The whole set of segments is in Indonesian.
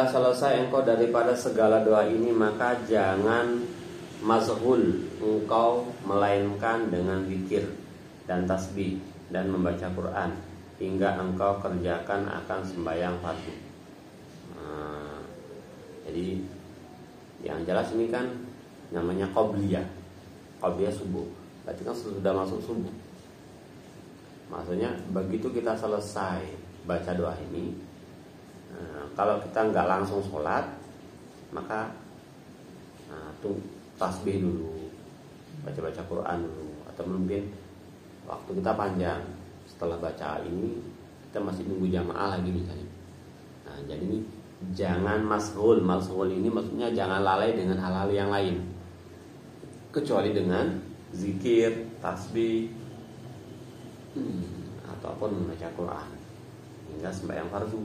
apabila selesai engkau daripada segala doa ini, maka jangan mazhul engkau melainkan dengan zikir dan tasbih dan membaca Quran hingga engkau kerjakan akan sembahyang fardu. Jadi yang jelas ini kan namanya qobliyah subuh. Berarti kan sudah masuk subuh. Maksudnya begitu kita selesai baca doa ini, kalau kita nggak langsung sholat, maka tuh tasbih dulu, baca Quran dulu, atau mungkin waktu kita panjang setelah baca ini kita masih nunggu jamaah lagi misalnya. Nah, jadi ini jangan mashghul ini maksudnya jangan lalai dengan hal-hal yang lain kecuali dengan zikir, tasbih, ataupun membaca Quran hingga sembahyang fardu.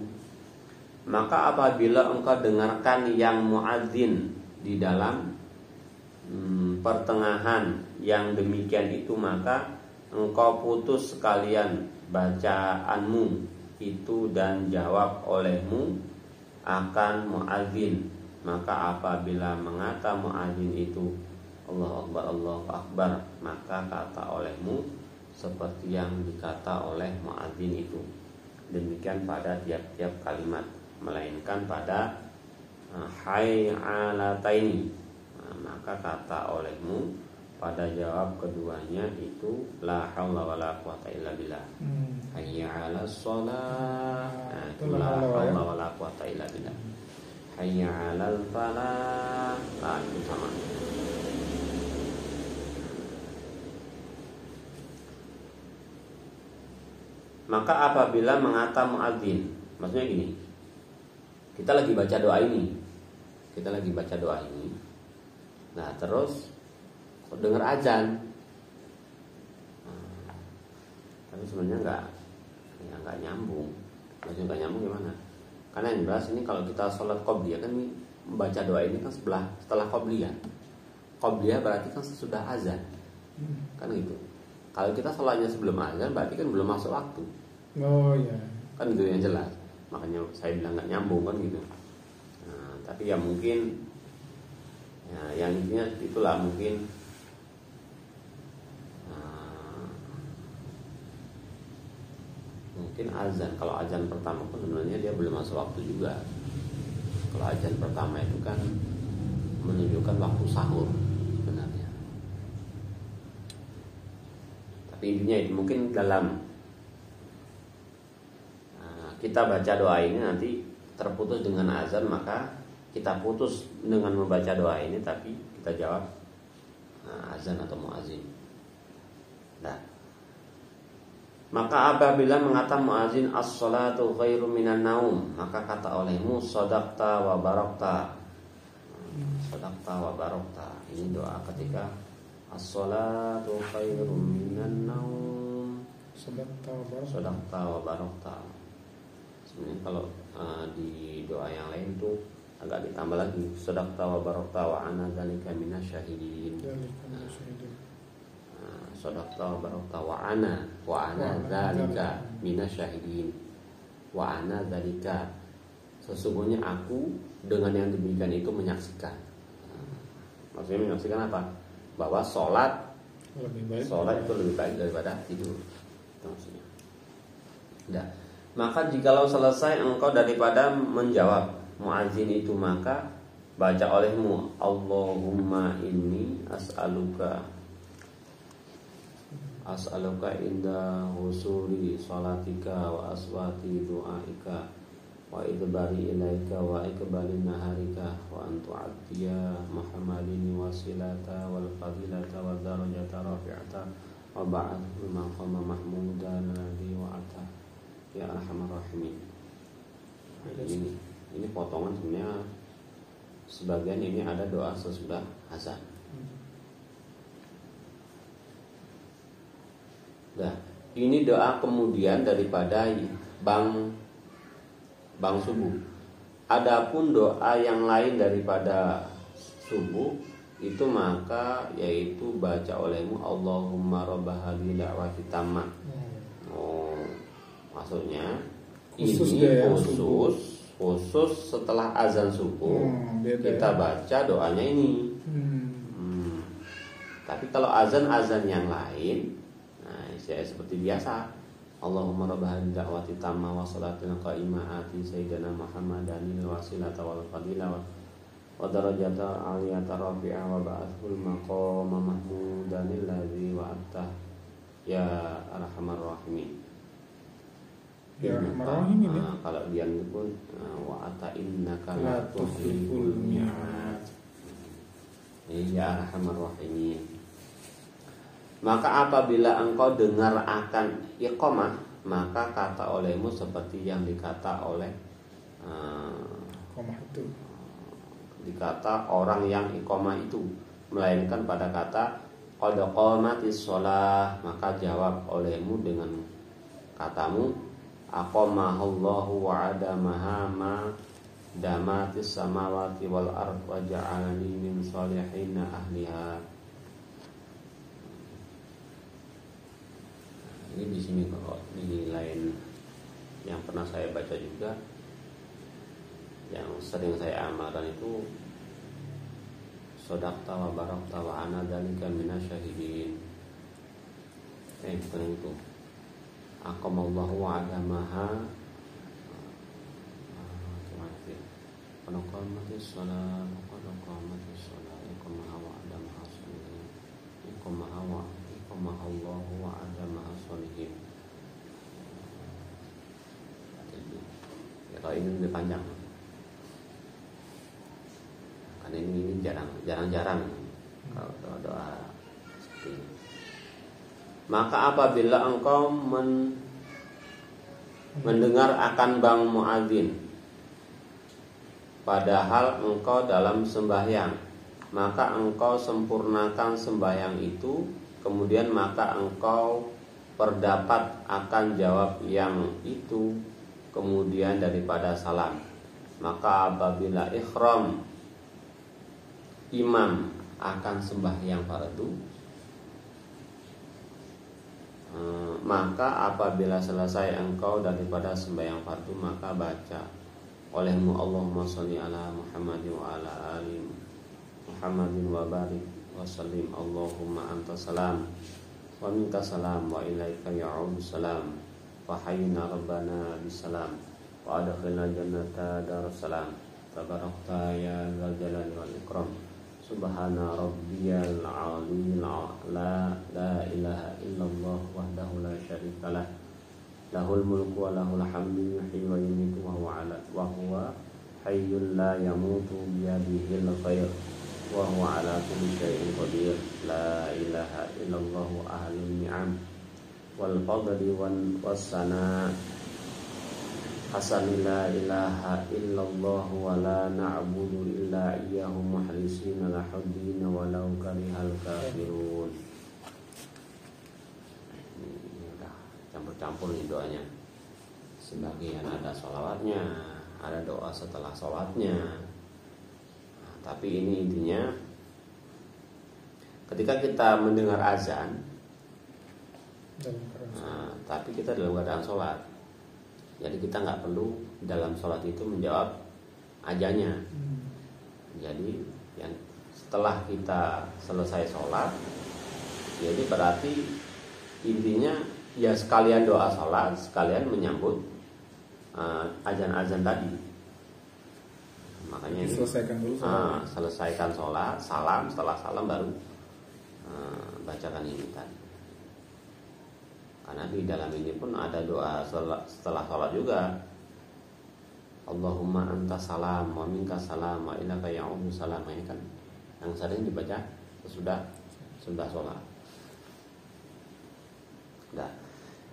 Maka apabila engkau dengarkan yang muadzin di dalam pertengahan yang demikian itu, maka engkau putus sekalian bacaanmu itu dan jawab olehmu akan muadzin. Maka apabila mengata muadzin itu Allahu Akbar, Allahu Akbar, maka kata olehmu seperti yang dikata oleh muadzin itu. Demikian pada tiap-tiap kalimat, melainkan pada hayy 'alataini. Maka kata olehmu pada jawab keduanya itu la haula wala quwata illa billah. Hayya 'alas shalah. Itu la haula wala quwata illa billah. Hayya 'alal falah. Itu sama. Maka apabila mengata muadzin, maksudnya gini, kita lagi baca doa ini, nah terus dengar azan, tapi sebenarnya nggak nyambung. Maksudnya nggak nyambung gimana? Karena yang jelas ini kalau kita sholat qobliyah kan ini membaca doa ini kan setelah qobliyah. Qobliyah berarti kan sesudah azan, kan gitu. Kalau kita sholatnya sebelum azan berarti kan belum masuk waktu. Oh iya. Kan gitu yang jelas. Makanya saya bilang nggak nyambung kan gitu. Nah, tapi ya mungkin ya yang intinya itulah mungkin mungkin azan. Kalau azan pertama pun sebenarnya dia belum masuk waktu juga. Kalau azan pertama itu kan menunjukkan waktu sahur sebenarnya. Tapi intinya itu mungkin dalam kita baca doa ini nanti terputus dengan azan, maka kita putus dengan membaca doa ini tapi kita jawab azan atau muazin. Nah, maka apabila mengata muazin as-salatu khairu minan naum, maka kata olehmu shadaqta wa barakta. Shadaqta wa barakta. Ini doa ketika as-salatu khairu minan naum. Shadaqta wa barakta. Sebenarnya kalau di doa yang lain tuh agak ditambah lagi shadaqta wa barakta wa ana dzalika minasyahidin. Shadaqta wa barakta wa ana dzalika minasyahidin. Wa ana dzalika, sesungguhnya aku dengan yang demikian itu menyaksikan. Maksudnya menyaksikan apa? Bahwa sholat itu lebih baik daripada tidur. Itu maksudnya. Nah, maka jikalau selesai engkau daripada menjawab muadzin itu, maka baca olehmu Allahumma inni as'aluka inda husuli salatika wa aswati du'aika wa idbari ilaika wa ikbali naharika wa antu'addiya muhammadin wasilata wal fadilata wa darajata rafi'ata wa ba'athu maqama mahmudan ladhi wa'ata ya arhamar rahimin. Ini potongan sebenarnya sebagian ini ada doa sesudah azan. Nah, ini doa kemudian daripada bang subuh. Adapun doa yang lain daripada subuh itu maka yaitu baca olehmu Allahumma rabb hadhihi da'wati tammah. Maksudnya khusus khusus setelah azan subuh kita baca doanya ini. Tapi kalau azan yang lain, nah saya seperti biasa, Allahumma rabb hadhihi da'wati tammah wa salatil qa'imah ati sayyidina Muhammadanil wasilata wal fadilah wa darajata aliyata rafi'ah wa ba'athul maqama mahmudanil ladzi wa'atta ya arhamar rahimin. Ya arhamar rahimin ya. Kalau dia pun wa'atta innaka la tuhibbul mi'ad. Ya arhamar rahimin. Maka apabila engkau dengar akan iqamah, maka kata olehmu seperti yang dikata oleh iqamah itu, dikata orang yang iqamah itu, melainkan pada kata qad qamatis shalah, maka jawab olehmu dengan katamu aqamahallahu wa adamaha ma damatis samawati wal ard wa ja'alani min shalihin ahliha. Ini di sini kalau di lain yang pernah saya baca juga, yang sering saya amalkan itu shadaqta wa barakta wa ana dzalika minasyahidin. Bukan itu. Aqamallahu wa adamaha qamatis shalah qamatis shalah iqamaha wa adamaha sholihin iqamaha wa Allahu wa adamaha sholihin. Ya, kalau ini lebih panjang, karena ini jarang-jarang kalau doa seperti ini. Maka apabila engkau mendengar akan bang muadzin, padahal engkau dalam sembahyang, maka engkau sempurnakan sembahyang itu. Kemudian maka engkau berdapat akan jawab yang itu kemudian daripada salam. Maka apabila ikhram imam akan sembahyang fardu, maka apabila selesai engkau daripada sembahyang fardu, maka baca olehmu Allahumma sholli ala Muhammadin wa ala ali Muhammadin wa barik wa sallim Allahumma anta salam wa minka salam wa ilaika ya'ud salam wa hayyina rabbana bisalam wa adkhilna jannata darussalam tabarakta ya dzal jalali wal ikram subhana rabbiyal aliyyil a'la la ilaha illallah wahdahu la syarikalah lahul mulku wa lahul hamdu yuhyi wa yumiitu wa huwa hayyul la yamutu biyadihil khair wa huwa ala kulli syai'in qadir la ilaha illallah ahlul ni'am wal fadli was sana hasan la ilaha illallah wa la na'budu illa iyyahu mukhlisina lahuddin walau karihal kafirun. Ini udah campur-campur nih doanya. Sebagian ada sholawatnya, ada doa setelah sholatnya. Tapi ini intinya, ketika kita mendengar azan, tapi kita dalam keadaan sholat, jadi kita nggak perlu dalam sholat itu menjawab azannya. Jadi yang setelah kita selesai sholat, jadi berarti intinya ya sekalian doa sholat, sekalian menyambut azan-azan tadi. Makanya selesaikan dulu sholat. Selesaikan sholat, salam, setelah salam baru bacakan ini tadi. Karena di dalam ini pun ada doa setelah sholat juga. Allahumma anta salam wa minka salam wa ilaika ya'udu salam. Ini kan yang sering dibaca sudah sholat. Nah,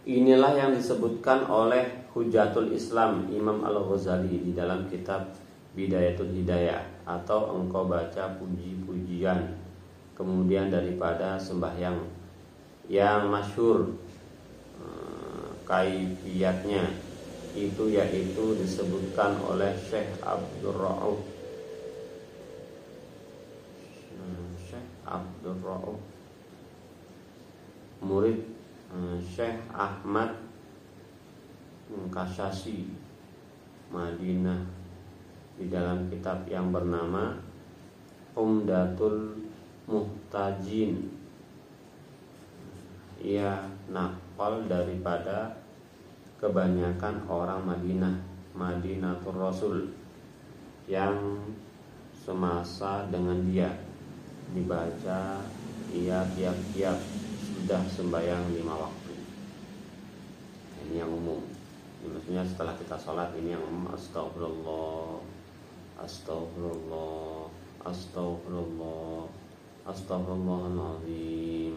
inilah yang disebutkan oleh Hujatul Islam Imam Al-Ghazali di dalam kitab Bidayatul Hidayah, atau engkau baca puji-pujian kemudian daripada sembahyang yang masyhur kaifiyatnya itu yaitu disebutkan oleh Syekh Abdul Rauf murid Syekh Ahmad Kasyasi Madinah di dalam kitab yang bernama Umdatul Muhtajin. Ia nakal daripada kebanyakan orang Madinatul Rasul yang semasa dengan dia, dibaca ia tiap-tiap sudah sembahyang 5 waktu. Ini yang umum. Ini maksudnya setelah kita sholat, ini yang umum. Astagfirullah, astagfirullah, astagfirullah, astagfirullahaladzim,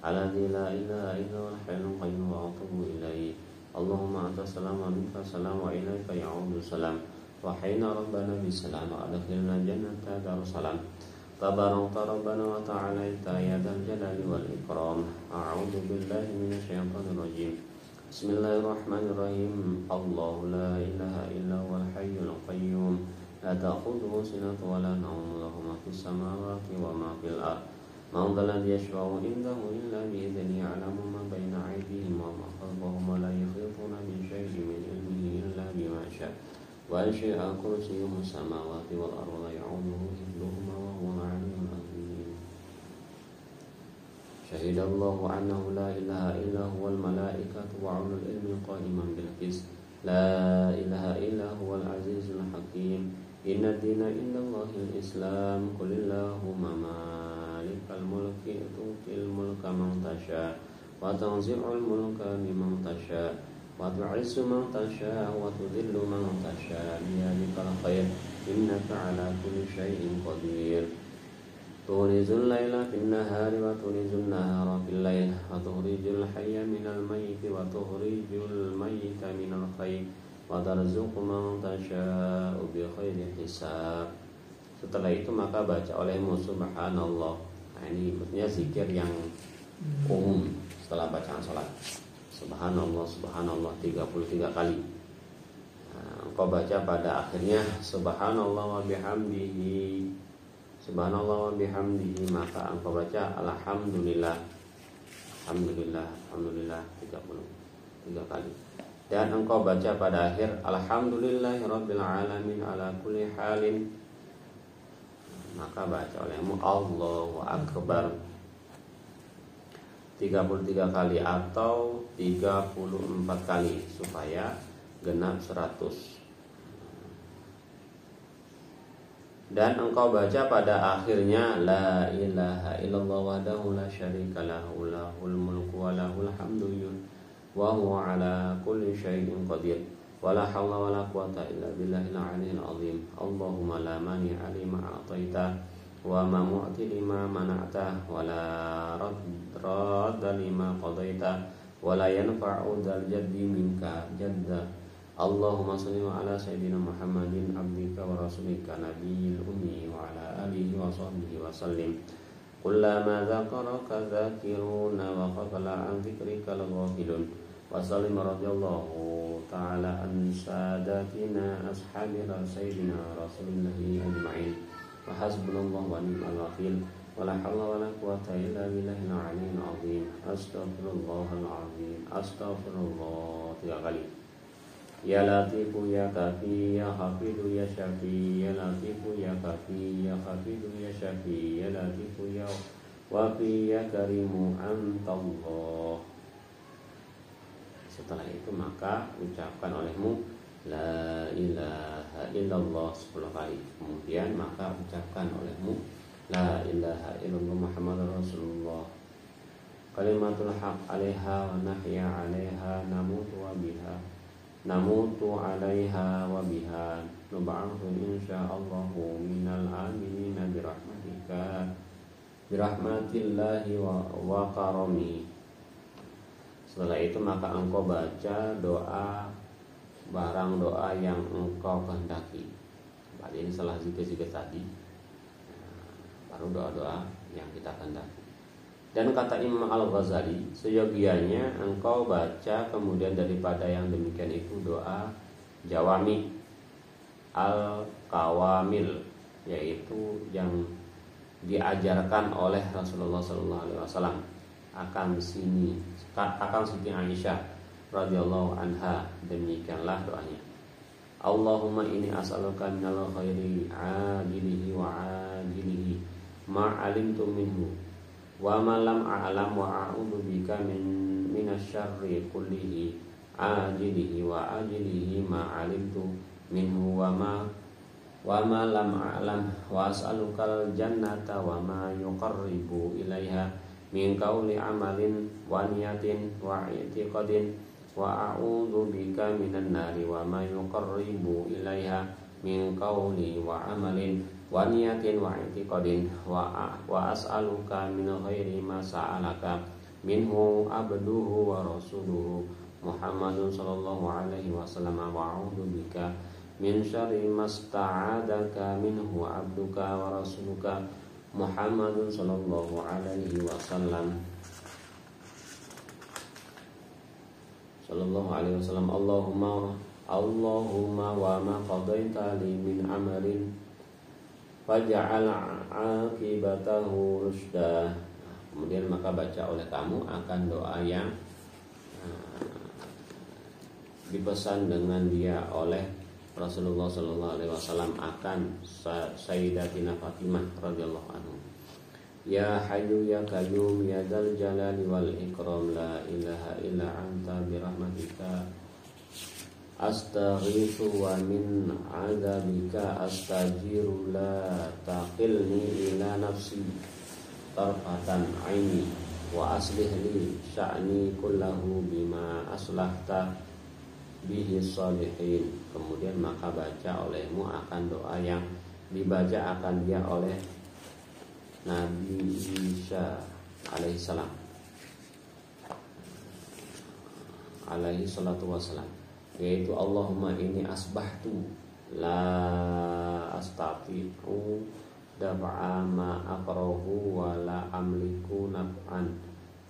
alladzi la ilaha illa huwal hayyul qayyum wa atubu ilaih. Allahumma anta salam wa minka salam wa ilaika ya'udu salam. Wa hayna rabbana bisalam wa adkhilna jannata darussalam. Tabarakta rabbana wa ta'alaita ya dzal jalali wal ikram. A'udzu billahi minasyaitonir rajim. Bismillahirrahmanirrahim. Allahu la ilaha illa huwal hayyul qayyum. La ta'khudhuhu sinatun wa la nawm. Lahu ma fis samawati wa ma fil ardh. Man dhal ladzi yashfa'u indahu illa bi'idhnihi. Ya'lamu ma bayna aydihim wa ma khalfahum wa la yuhituna bi shay'in min ilmihi illa bima sha'a. Wa wasi'a kursiyyuhu samawati wal ardha la ya'uduhu hifdhuhuma wa huwal 'aliyyul 'azim. Syahidallahu annahu la ilaha illa huwal malaikatu wa 'ulul ilmi qa'iman bil qist. La ilaha illa huwal 'azizul hakim. Inna dina indallahil islam. Qulillahumma malikal mulki tu'til mulka man tasha wa tanzi'ul mulka mimman tasha wa tu'izzu man tasha wa tudhillu man tasha biyadikal khair innaka ala kulli syai'in qadir. Tulijul laila fin nahari wa tulijul nahara fil lail wa tukhrijul hayya minal mayyiti wa tukhrijul mayyita minal hayy wa tarzuqu man tasha'u bi khairi hisab. Setelah itu maka baca olehmu subhanallah. Nah, ini maksudnya zikir yang umum setelah bacaan salat. Subhanallah, subhanallah 33 kali. Nah, engkau baca pada akhirnya subhanallah wa bihamdihi. Subhanallah wa bihamdihi, maka engkau baca alhamdulillah. Alhamdulillah, alhamdulillah 33 kali. Dan engkau baca pada akhir alhamdulillahirabbil alamin ala kulli halin. Maka baca olehmu Allahu Akbar 33 kali atau 34 kali supaya genap 100. Dan engkau baca pada akhirnya la ilaha illallah wahdahu la syarika lahu lahul mulku wa lahul hamdu wa huwa ala kulli syai'in qadir. Wala haula wala quwata illa billahil aliyyil azim. Allahumma la mani'a lima a'taita wa ma mu'ti lima mana'ta wa la radda lima qadaita wa la yanfa'u dzal jaddi minka jadda. Allahumma shalli ala sayyidina Muhammadin abdika wa rasulika nabiyil ummi wa ala alihi wa sahbihi wa sallim. Kullama dzakaraka dzakiruna wa ghafala an dzikrika al-ghafilun. Wa sallim radhiyallahu ta'ala an sadatina ashabi sayyidina rasulillahi ajma'in. Wa hasbunallahu wa ni'mal wakil. Wa la hawla wa la quwata illa billahil aliyyil azim. Astaghfirullahal azim. Astaghfirullah 3 kali. Ya Latifu ya Kafi ya Hafidu ya Syafi. Ya Latifu ya Kafi ya Hafidu ya Syafi. Ya Latifu ya Wafi ya Karimu Antallah. Setelah itu maka ucapkan olehmu la ilaha illallah 10 kali. Kemudian maka ucapkan olehmu la ilaha illallah Muhammadur Rasulullah. Kalimatul haq 'alaiha wa nahya 'alaiha namutu wa biha. Namutu 'alaiha wa biha nub'atsu insyaallahu minal aminina birahmatillahi wa karami. Setelah itu maka engkau baca doa barang doa yang engkau kehendaki. Berarti ini setelah zikir-zikir tadi, baru doa-doa yang kita kehendaki. Dan kata Imam Al-Ghazali, seyogianya engkau baca kemudian daripada yang demikian itu doa jawami al-kawamil, yaitu yang diajarkan oleh Rasulullah SAW akan Siti Aisyah radhiyallahu anha. Demikianlah doanya. Allahumma inni as'aluka minal khairi ajilihi wa ajilihi ma 'alimtu minhu wa ma lam a'lam wa a'udzu bika minasyarri kullihi ajilihi wa ajilihi ma 'alimtu minhu wa ma lam a'lam wa as'alukal jannata wa ma yuqarribu ilaiha min qawli amalin wa niyatin wa i'tiqadin wa a'udzu bika minan nari wa ma yuqarribu ilaiha min qawli wa amalin wa niyatin wa i'tiqadin wa as'aluka min khairi ma sa'alaka minhu abduhu wa rasuluhu Muhammadun sallallahu alaihi wasallam wa a'udzu bika min syarri masta'adaka minhu abduka wa rasuluka Muhammadun sallallahu alaihi wasallam Allahumma wa ma qadaita li min amalin faj'al 'aqibatahu rusda. Kemudian maka baca oleh kamu akan doa yang dipesan dengan dia oleh Rasulullah sallallahu alaihi wasallam akan Sayyidatina Fatimah radhiyallahu anha. Ya Hayyu ya Qayyum ya Dzal Jalali wal Ikram la ilaha illa anta bi rahmatika astaghitsu wa min 'adzabika astajiru la taqilni ila nafsi tarfatan 'aini wa aslih li sya'ni kullahu bima aslahta bihi sholihin. Kemudian maka baca olehmu akan doa yang dibaca akan dia oleh Nabi Isa alaihissalam alaihi salatu wassalam, yaitu Allahumma inni asbahtu la astati'u daf'a ma akrahu wa la amliku naf'an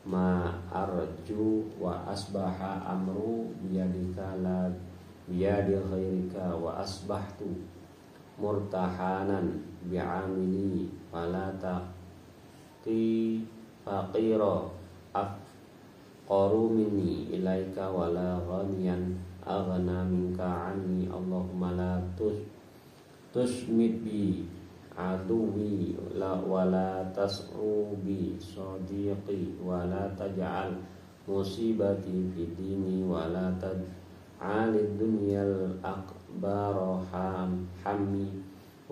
ma arju wa asbaha amru biyadika la biyadi khairika wa asbahtu murtahanan bi'amili fala taqi faqira afqaru minni ilaika wala ghaniyan aghna minka anni Allahumma la tusmit bi aduwi la wala tas'u bi sadiqi wala taj'al musibati fi dini wala taj'alid dunyal akbar hammi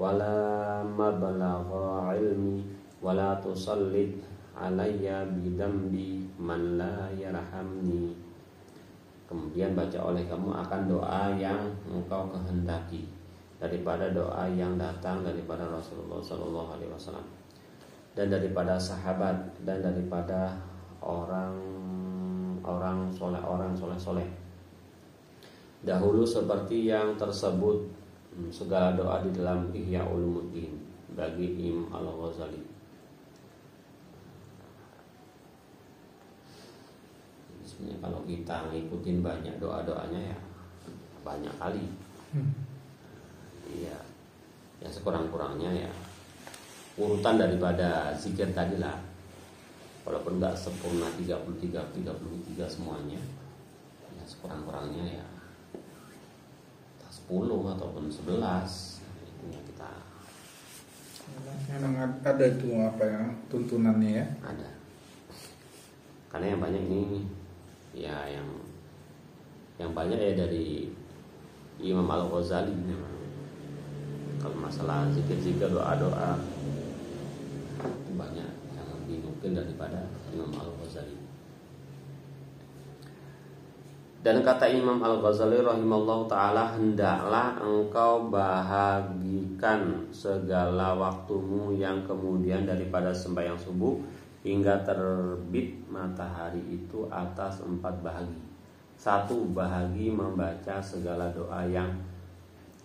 wala mablagha ilmi wala tusallid alayya bidambi man la yarhamni. Kemudian baca oleh kamu akan doa yang engkau kehendaki daripada doa yang datang daripada Rasulullah sallallahu alaihi wasallam dan daripada sahabat dan daripada orang soleh dahulu seperti yang tersebut segala doa di dalam Ihya Ulumuddin bagi Imam Al-Ghazali. Sebenarnya kalau kita ngikutin banyak doa-doanya ya banyak kali. Iya, ya sekurang-kurangnya ya urutan daripada zikir tadi lah. Walaupun nggak sempurna 33 semuanya, ya sekurang-kurangnya ya 10 ataupun 11 itu ya kita. Memang ada itu apa ya tuntunannya ya? Ada. Karena yang banyak ini ya yang banyak ya dari Imam Al-Ghazali memang. Kalau masalah zikir-zikir doa-doa itu banyak yang dinukil daripada Imam Al-Ghazali. Dan kata Imam Al-Ghazali rahimallahu ta'ala, hendaklah engkau bahagikan segala waktumu yang kemudian daripada sembahyang subuh hingga terbit matahari itu atas 4 bahagi. 1 bahagi membaca segala doa yang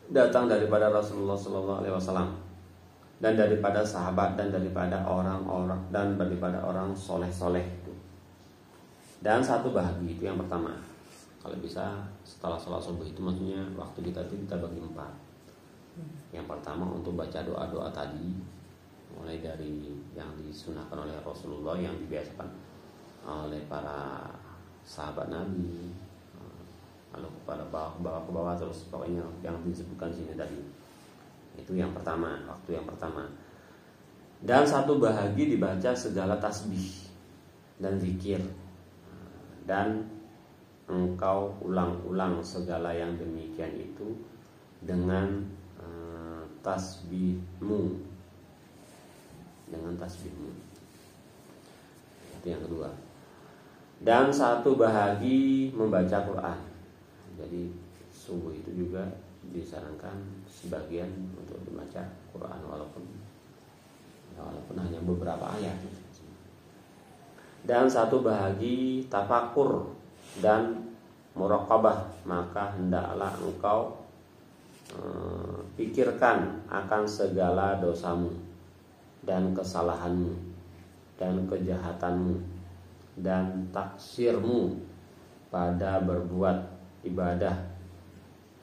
datang daripada Rasulullah sallallahu alaihi wasallam dan daripada sahabat dan daripada orang-orang dan daripada orang soleh-soleh itu. Dan 1 bahagi itu yang pertama. Kalau bisa setelah sholat subuh itu maksudnya waktu kita itu kita bagi 4. Yang pertama untuk baca doa-doa tadi, mulai dari yang disunahkan oleh Rasulullah, yang dibiasakan oleh para sahabat Nabi Kalau kepada bawah ke bawah terus pokoknya yang disebutkan sini tadi. Itu yang pertama, waktu yang pertama. Dan 1 bahagi dibaca segala tasbih dan zikir. Dan engkau ulang-ulang segala yang demikian itu dengan tasbihmu. Dengan tasbihmu. Itu yang kedua. Dan 1 bahagi membaca Quran. Jadi subuh itu juga disarankan sebagian untuk membaca Quran walaupun hanya beberapa ayat. Dan 1 bahagi tafakur dan muraqabah, maka hendaklah engkau pikirkan akan segala dosamu dan kesalahanmu dan kejahatanmu dan taksirmu pada berbuat ibadah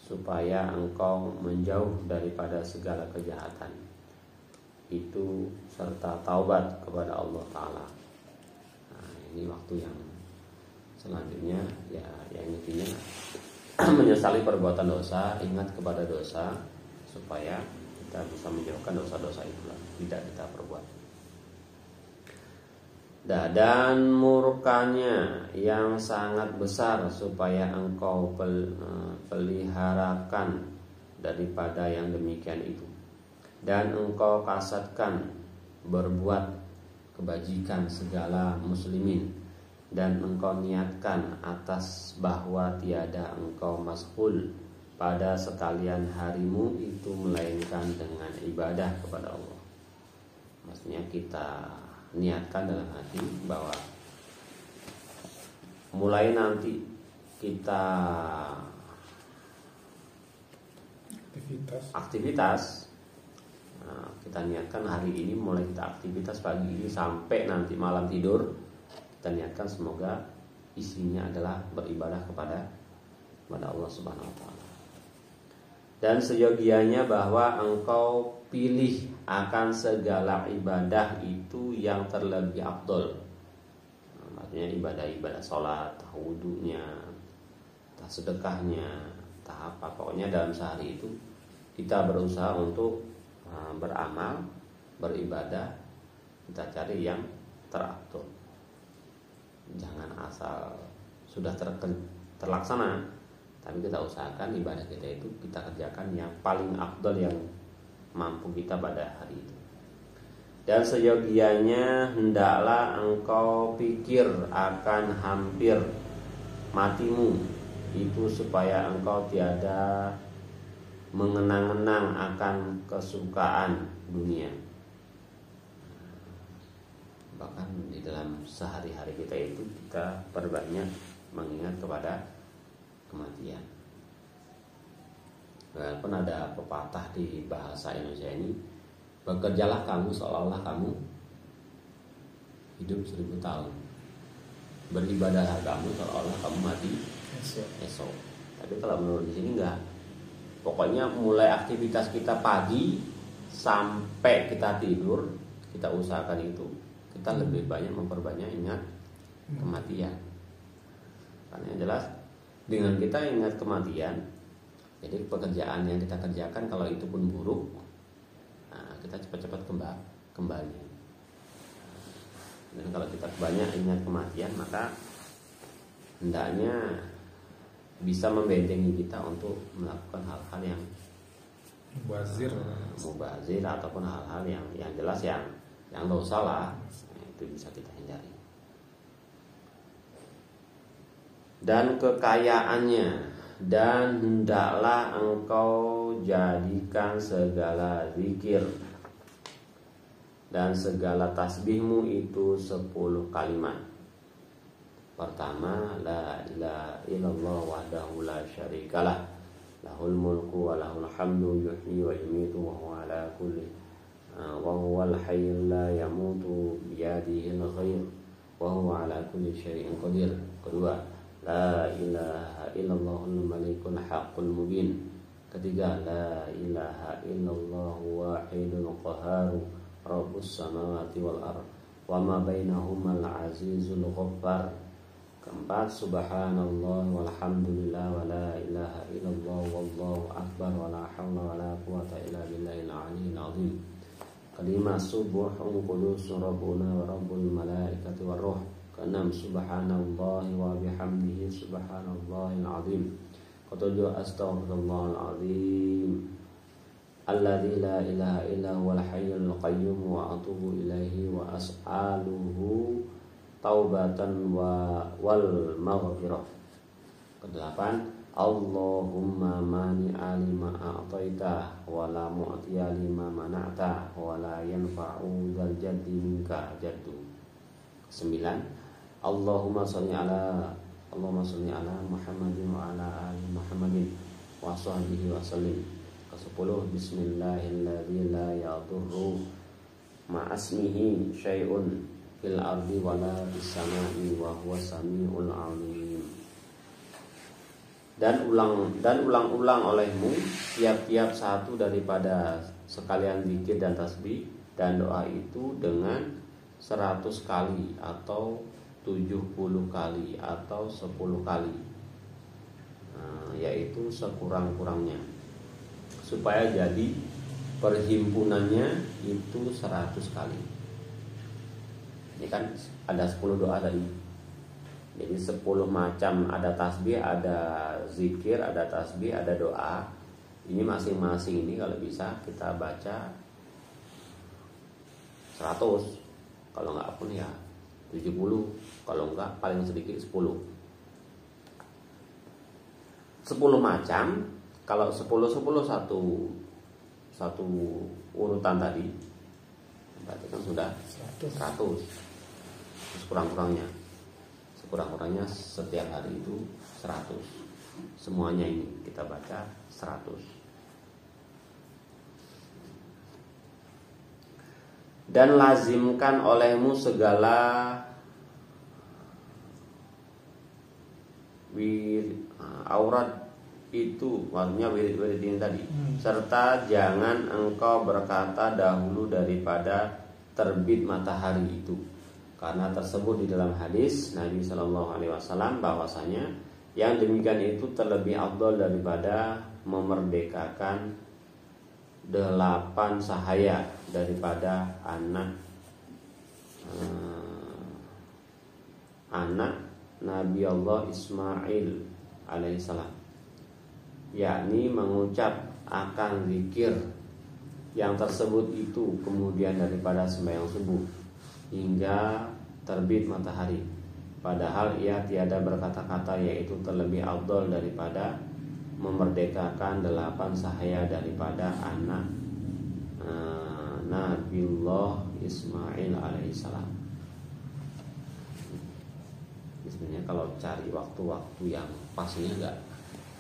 supaya engkau menjauh daripada segala kejahatan itu serta taubat kepada Allah Ta'ala. Nah, ini waktu yang selanjutnya ya yang intinya menyesali perbuatan dosa, ingat kepada dosa supaya kita bisa menjauhkan dosa-dosa itu tidak kita perbuat. Dan murkanya yang sangat besar supaya engkau peliharakan daripada yang demikian itu. Dan engkau kasatkan berbuat kebajikan segala muslimin. Dan engkau niatkan atas bahwa tiada engkau mas'ul pada sekalian harimu itu melainkan dengan ibadah kepada Allah. Maksudnya kita niatkan dalam hati bahwa mulai nanti kita aktivitas nah, kita niatkan hari ini mulai kita aktivitas pagi ini sampai nanti malam tidur, kita niatkan semoga isinya adalah beribadah kepada Allah Subhanahu wa taala. Dan seyogianya bahwa engkau pilih akan segala ibadah itu yang terlebih afdol. Maksudnya ibadah-ibadah sholat, wudunya, sedekahnya, apa. Pokoknya dalam sehari itu kita berusaha untuk beramal, beribadah, kita cari yang terafdol. Jangan asal sudah terlaksana, tapi kita usahakan ibadah kita itu kita kerjakan yang paling afdol yang mampu kita pada hari itu. Dan seyogianya hendaklah engkau pikir akan hampir matimu itu supaya engkau tiada mengenang-enang akan kesukaan dunia. Bahkan di dalam sehari-hari kita itu kita perbanyak mengingat kepada kematian. Walaupun ada pepatah di bahasa Indonesia ini, bekerjalah kamu seolah-olah kamu hidup 1000 tahun, beribadahlah kamu seolah-olah kamu mati esok. Tapi kalau menurut di sini enggak. Pokoknya mulai aktivitas kita pagi sampai kita tidur, kita usahakan itu kita lebih banyak memperbanyak ingat kematian. Karena yang jelas dengan kita ingat kematian, jadi pekerjaan yang kita kerjakan kalau itu pun buruk, nah, kita cepat-cepat kembali. Dan kalau kita banyak ingat kematian, maka hendaknya bisa membentengi kita untuk melakukan hal-hal yang mubazir ataupun hal-hal yang jelas yang dosa lah, itu bisa kita hindari. Dan kekayaannya, dan hendaklah engkau jadikan segala zikir dan segala tasbihmu itu 10 kalimat. Pertama, la ilaha illallah wahdahu la syarikalah, lahul mulku wa lahul hamdu yuhyi wa yumiitu wa huwa ala kulli wa huwal hayyul la yamutu biyadihil khair wa huwa ala kulli syai'in qadir. Kedua, la ilaha illallahul malikul haqqul mubin. Ketiga, la ilaha illallah wahidul qahhar rabbus samawati wal ardh wa ma bainahumal azizul ghaffar. Keempat, subhanallah walhamdulillah wala ilaha illallah wallahu akbar wala haula wala quwata illa billahil aliyyil azim. Kelima, subuhun qudusun rabbuna wa rabbul malaikati warruh. Keenam, subhanallah wa bihamdihi subhanallahil azim. Ketujuh, astaghfirullahal azim alladzi la ilaha illa huwal hayyul qayyum wa atubu ilaihi wa as'aluhu taubatan wal maghfirah. Kedelapan, Allahumma mani alima a'taita wa la mu'tiya lima mana'ta wa la yanfa'u dzal jaddi minka jaddu. Kesembilan, Allahumma sholli ala Muhammadin wa ala ali Muhammadin wa sahbihi wa sallim. Kesepuluh, bismillahilladzi la yadurru ma'asmihi syai'un fil ardi wala fis samai wa huwa samiul alim. Dan ulang-ulang olehmu tiap-tiap satu daripada sekalian zikir dan tasbih dan doa itu dengan 100 kali atau 70 kali atau 10 kali, yaitu sekurang-kurangnya, supaya jadi perhimpunannya itu 100 kali. Ini kan ada 10 doa tadi. Jadi 10 macam, ada tasbih, ada zikir, ada tasbih, ada doa. Ini masing-masing ini kalau bisa kita baca 100. Kalau enggak pun ya 70. Kalau enggak paling sedikit 10. 10 macam. Kalau 10 satu urutan tadi, berarti kan sudah 100. Sekurang-kurangnya setiap hari itu 100. Semuanya ini kita baca 100. Dan lazimkan olehmu segala aurat itu, maksudnya wirid-wirid ini tadi, serta jangan engkau berkata dahulu daripada terbit matahari itu. Karena tersebut di dalam hadis Nabi Shallallahu Alaihi Wasallam bahwasanya yang demikian itu terlebih afdal daripada memerdekakan 8 sahaya daripada anak Nabi Allah Ismail alaihissalam, yakni mengucap akan zikir yang tersebut itu kemudian daripada sembahyang subuh hingga terbit matahari, padahal ia tiada berkata-kata, yaitu terlebih afdal daripada memerdekakan 8 sahaya daripada anak Nabiullah Ismail alaihissalam. Sebenarnya kalau cari waktu-waktu yang pasnya nggak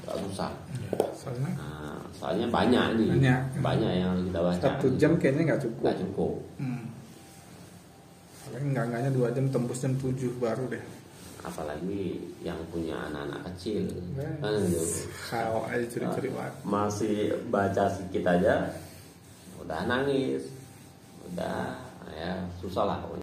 susah. Ya, soalnya banyak nih, banyak yang kita baca. 1 jam kayaknya nggak cukup. Nggak cukup. Enggaknya 2 jam tembus jam 7 baru deh. Apalagi yang punya anak-anak kecil, kan Kau aja curi-curi waktu. Masih baca sedikit aja udah nangis, udah ya susah lah pokoknya.